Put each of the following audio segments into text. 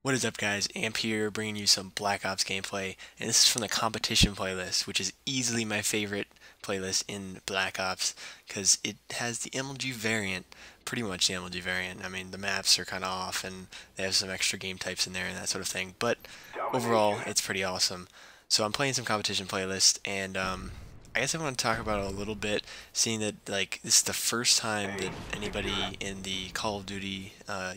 What is up, guys? Amp here, bringing you some Black Ops gameplay, and this is from the competition playlist, which is easily my favorite playlist in Black Ops, because it has the MLG variant, pretty much the MLG variant. I mean, the maps are kind of off, and they have some extra game types in there and that sort of thing, but overall, it's pretty awesome. So I'm playing some competition playlist, and I guess I want to talk about it a little bit, seeing that like this is the first time that anybody in the Call of Duty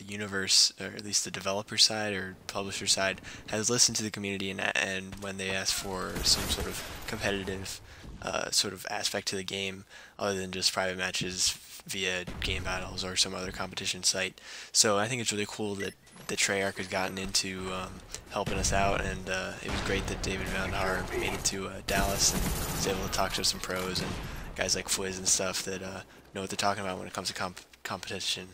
universe, or at least the developer side or publisher side, has listened to the community and when they ask for some sort of competitive sort of aspect to the game, other than just private matches via game battles or some other competition site. So I think it's really cool that Treyarch has gotten into helping us out, and it was great that David Van Haar made it to Dallas and was able to talk to some pros and guys like Fwiz and stuff that know what they're talking about when it comes to competition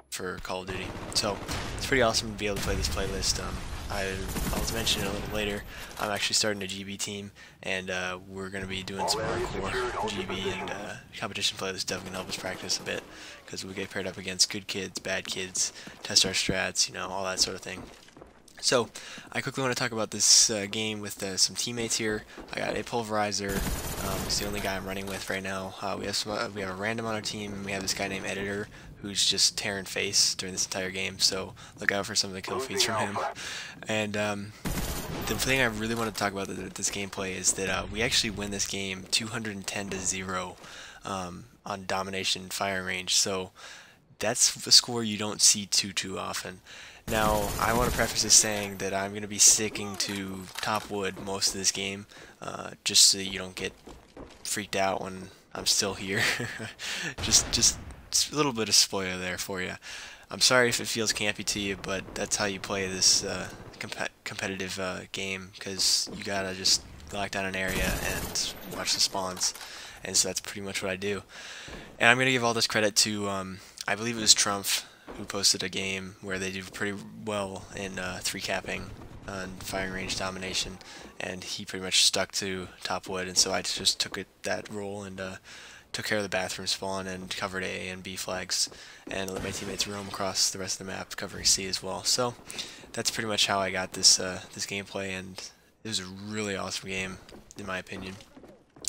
for Call of Duty. So it's pretty awesome to be able to play this playlist. I'll mention it a little later. I'm actually starting a GB team, and we're going to be doing some hardcore GB and competition playlist. Definitely gonna help us practice a bit, because we get paired up against good kids, bad kids, test our strats, you know, all that sort of thing. So, I quickly want to talk about this game with some teammates here. I got a Pulverizer. He's the only guy I'm running with right now. We have a random on our team, and we have this guy named Editor, who's just tearing face during this entire game. So look out for some of the kill feeds from him. And the thing I really want to talk about this gameplay is that we actually win this game 210-0 on Domination firing range. So that's a score you don't see too often. Now, I want to preface this saying that I'm going to be sticking to top wood most of this game, just so you don't get freaked out when I'm still here. just a little bit of spoiler there for you. I'm sorry if it feels campy to you, but that's how you play this competitive game, because you gotta just lock down an area and watch the spawns, and so that's pretty much what I do. And I'm going to give all this credit to, I believe it was Trump, who posted a game where they do pretty well in 3-capping on firing range domination, and he pretty much stuck to top wood, and so I just took that role and took care of the bathroom spawn and covered A and B flags, and let my teammates roam across the rest of the map covering C as well. So that's pretty much how I got this this gameplay, and it was a really awesome game in my opinion.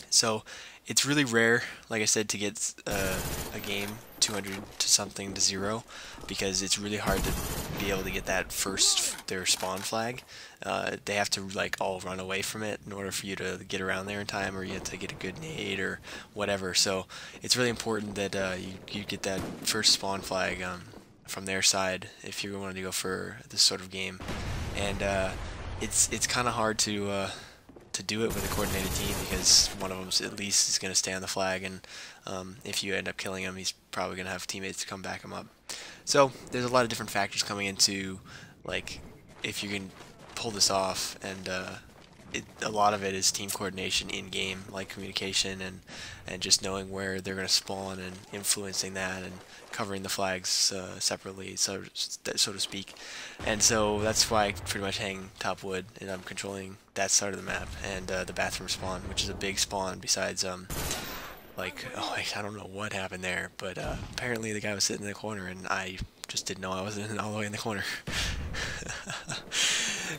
So it's really rare, like I said, to get a game 200 to something to 0, because it's really hard to be able to get that their spawn flag. They have to like all run away from it in order for you to get around there in time, or you have to get a good nade or whatever. So it's really important that you get that first spawn flag from their side if you want to go for this sort of game. And it's kind of hard to do it with a coordinated team, because one of them at least is going to stay on the flag, and if you end up killing him, he's probably going to have teammates to come back him up. So there's a lot of different factors coming into, like, if you can pull this off, and a lot of it is team coordination in game, like communication and just knowing where they're going to spawn and influencing that and covering the flags separately, so to speak. And so that's why I pretty much hang top wood, and I'm controlling that side of the map, and the bathroom spawn, which is a big spawn besides like, oh, I don't know what happened there, but apparently the guy was sitting in the corner, and I just didn't know I wasn't all the way in the corner.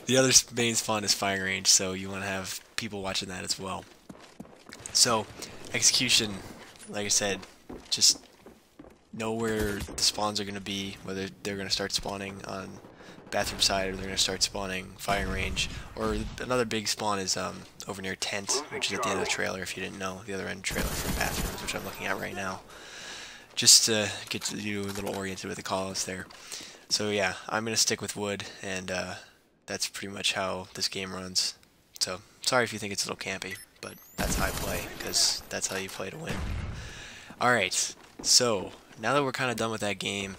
The other main spawn is firing range, so you want to have people watching that as well. So execution, like I said, just know where the spawns are going to be, whether they're going to start spawning on bathroom side or they're going to start spawning firing range. Or another big spawn is over near tent, which is at the end of the trailer, if you didn't know, the other end trailer for bathrooms, which I'm looking at right now, just to get you a little oriented with the callouts there. So yeah, I'm going to stick with wood, and that's pretty much how this game runs. So sorry if you think it's a little campy, but that's how I play, because that's how you play to win. Alright, so now that we're kind of done with that game,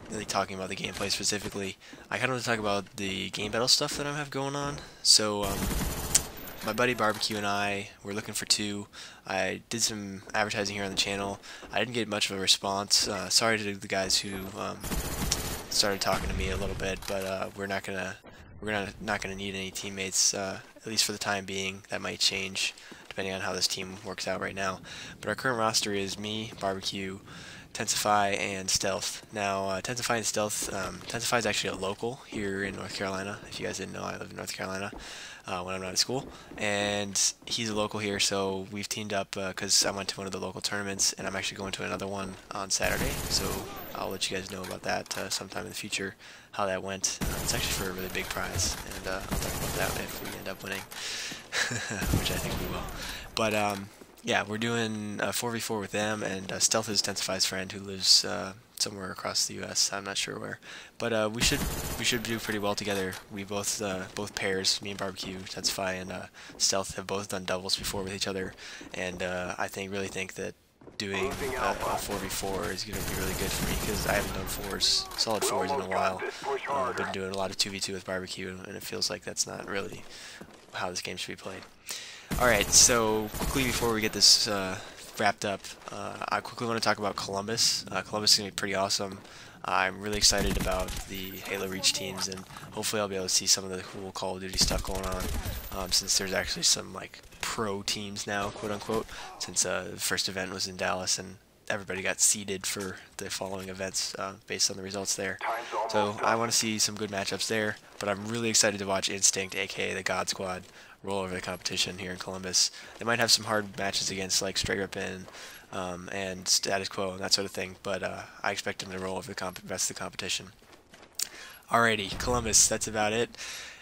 really talking about the gameplay specifically, I kind of want to talk about the game battle stuff that I have going on. So my buddy Barbecue and I were looking for 2. I did some advertising here on the channel. I didn't get much of a response. Sorry to the guys who started talking to me a little bit, but we're not gonna need any teammates, at least for the time being. That might change depending on how this team works out right now. But our current roster is me, Barbecue, Tensify and Stealth. Now, Tensify and Stealth, Tensify is actually a local here in North Carolina. If you guys didn't know, I live in North Carolina when I'm not at school, and he's a local here, so we've teamed up because I went to one of the local tournaments, and I'm actually going to another one on Saturday, so I'll let you guys know about that sometime in the future, how that went. It's actually for a really big prize, and I'll talk about that if we end up winning, which I think we will. But yeah, we're doing a 4v4 with them, and Stealth is Tensify's friend who lives somewhere across the U.S. I'm not sure where, but we should do pretty well together. We both pairs, me and Barbecue, Tensify, and Stealth have both done doubles before with each other, and I really think that doing a 4v4 is going to be really good for me because I haven't done solid fours in a while. I've been doing a lot of 2v2 with Barbecue, and it feels like that's not really how this game should be played. Alright, so quickly before we get this wrapped up, I quickly want to talk about Columbus. Columbus is going to be pretty awesome. I'm really excited about the Halo Reach teams, and hopefully I'll be able to see some of the cool Call of Duty stuff going on, since there's actually some like pro teams now, quote unquote, since the first event was in Dallas and everybody got seeded for the following events based on the results there. So I want to see some good matchups there, but I'm really excited to watch Instinct, aka the God Squad, roll over the competition here in Columbus. They might have some hard matches against like Straight Rippin' and Status Quo and that sort of thing, but I expect them to roll over the rest of the competition. Alrighty, Columbus, that's about it.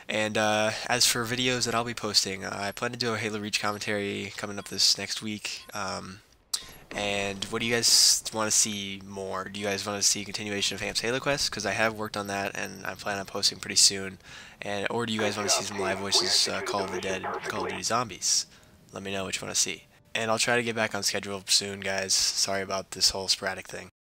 And as for videos that I'll be posting, I plan to do a Halo Reach commentary coming up this next week. And what do you guys want to see more? Do you guys want to see a continuation of Ham's Halo Quest? Because I have worked on that, and I plan on posting pretty soon. Or do you guys want to see some live voices Call of the Dead, Call of Duty Zombies? Let me know what you want to see. And I'll try to get back on schedule soon, guys. Sorry about this whole sporadic thing.